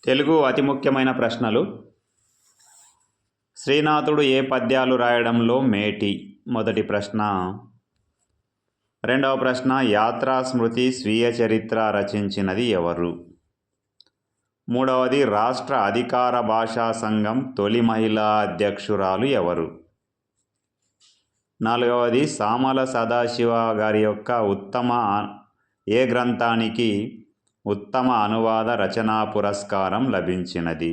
తెలుగు అతి ముఖ్యమైన ప్రశ్నలు. శ్రీనాథుడు ఏ పద్యాలు రాయడంలో మేటి? మొదటి ప్రశ్న. రెండవ ప్రశ్న, యాత్రా స్మృతి స్వీయ చరిత్ర రచించినది ఎవరు? మూడవది, రాష్ట్ర అధికార భాషా సంఘం తొలి మహిళా అధ్యక్షురాలు ఎవరు? నాలుగవది, సామల సదాశివ గారి యొక్క ఏ గ్రంథానికి ఉత్తమ అనువాద రచనా పురస్కారం లభించినది?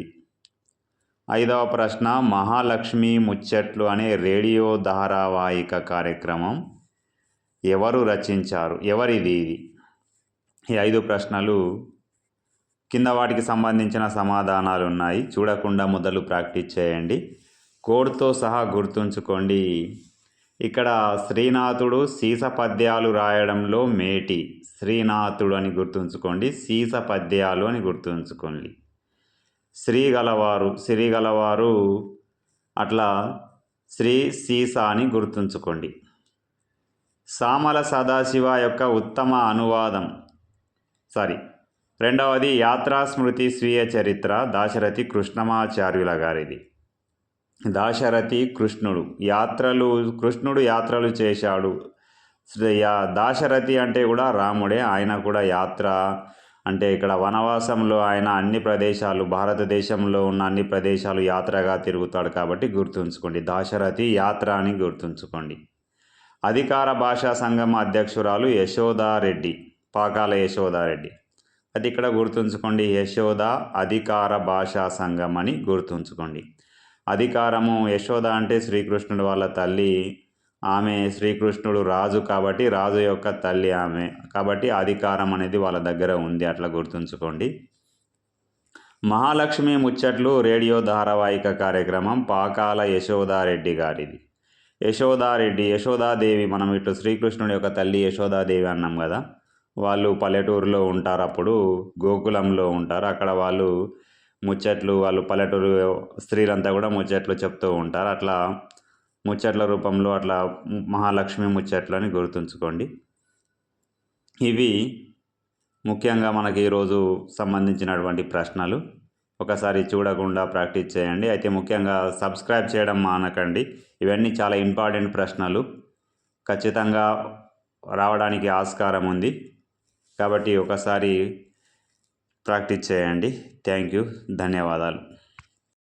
ఐదవ ప్రశ్న, మహాలక్ష్మి ముచ్చట్లు అనే రేడియో ధారావాహిక కార్యక్రమం ఎవరు రచించారు? ఎవరిది ఇది? ఈ 5 ప్రశ్నలు కింద వాటికి సంబంధించిన సమాధానాలు ఉన్నాయి. చూడకుండా మొదలు ప్రాక్టీస్ చేయండి. కోడ్తో సహా గుర్తుంచుకోండి. ఇక్కడ శ్రీనాథుడు సీస పద్యాలు రాయడంలో మేటి. శ్రీనాథుడు అని గుర్తుంచుకోండి, సీస పద్యాలు అని గుర్తుంచుకోండి. శ్రీగలవారు అట్లా సీస అని గుర్తుంచుకోండి. సామల సదాశివ యొక్క ఉత్తమ అనువాదం రెండవది, యాత్రా స్మృతి స్వీయ చరిత్ర దాశరథి కృష్ణమాచార్యుల గారిది. దాశరథి కృష్ణుడు యాత్రలు చేశాడు. దాశరథి అంటే కూడా రాముడే. ఆయన కూడా యాత్ర అంటే ఇక్కడ వనవాసంలో ఆయన అన్ని ప్రదేశాలు, భారతదేశంలో ఉన్న అన్ని ప్రదేశాలు యాత్రగా తిరుగుతాడు కాబట్టి గుర్తుంచుకోండి. దాశరథి యాత్ర అని గుర్తుంచుకోండి. అధికార భాషా సంఘం అధ్యక్షురాలు యశోదారెడ్డి, పాకాల యశోదారెడ్డి. అది ఇక్కడ గుర్తుంచుకోండి. యశోద అధికార భాషా సంఘం అని గుర్తుంచుకోండి. అధికారము, యశోద అంటే శ్రీకృష్ణుడు వాళ్ళ తల్లి. ఆమె శ్రీకృష్ణుడు రాజు కాబట్టి రాజు యొక్క తల్లి ఆమె. కాబట్టి అధికారం అనేది వాళ్ళ దగ్గర ఉంది, అట్లా గుర్తుంచుకోండి. మహాలక్ష్మి ముచ్చట్లు రేడియో ధారావాహిక కార్యక్రమం పాకాల యశోదారెడ్డి గారిది. యశోదాదేవి, మనం ఇటు శ్రీకృష్ణుడి యొక్క తల్లి యశోదాదేవి అన్నాం కదా, వాళ్ళు పల్లెటూరులో ఉంటారు, అప్పుడు గోకులంలో ఉంటారు. అక్కడ వాళ్ళు పల్లెటూరు స్త్రీలంతా కూడా ముచ్చట్లు చెప్తూ ఉంటారు. అట్లా ముచ్చట్ల రూపంలో అట్లా మహాలక్ష్మి ముచ్చట్లు అని గుర్తుంచుకోండి. ఇవి ముఖ్యంగా మనకి ఈరోజు సంబంధించినటువంటి ప్రశ్నలు. ఒకసారి చూడకుండా ప్రాక్టీస్ చేయండి. అయితే ముఖ్యంగా సబ్స్క్రైబ్ చేయడం మానకండి. ఇవన్నీ చాలా ఇంపార్టెంట్ ప్రశ్నలు, ఖచ్చితంగా రావడానికి ఆస్కారం ఉంది కాబట్టి ఒకసారి ప్రాక్టీస్ చేయండి. థ్యాంక్ యూ, ధన్యవాదాలు.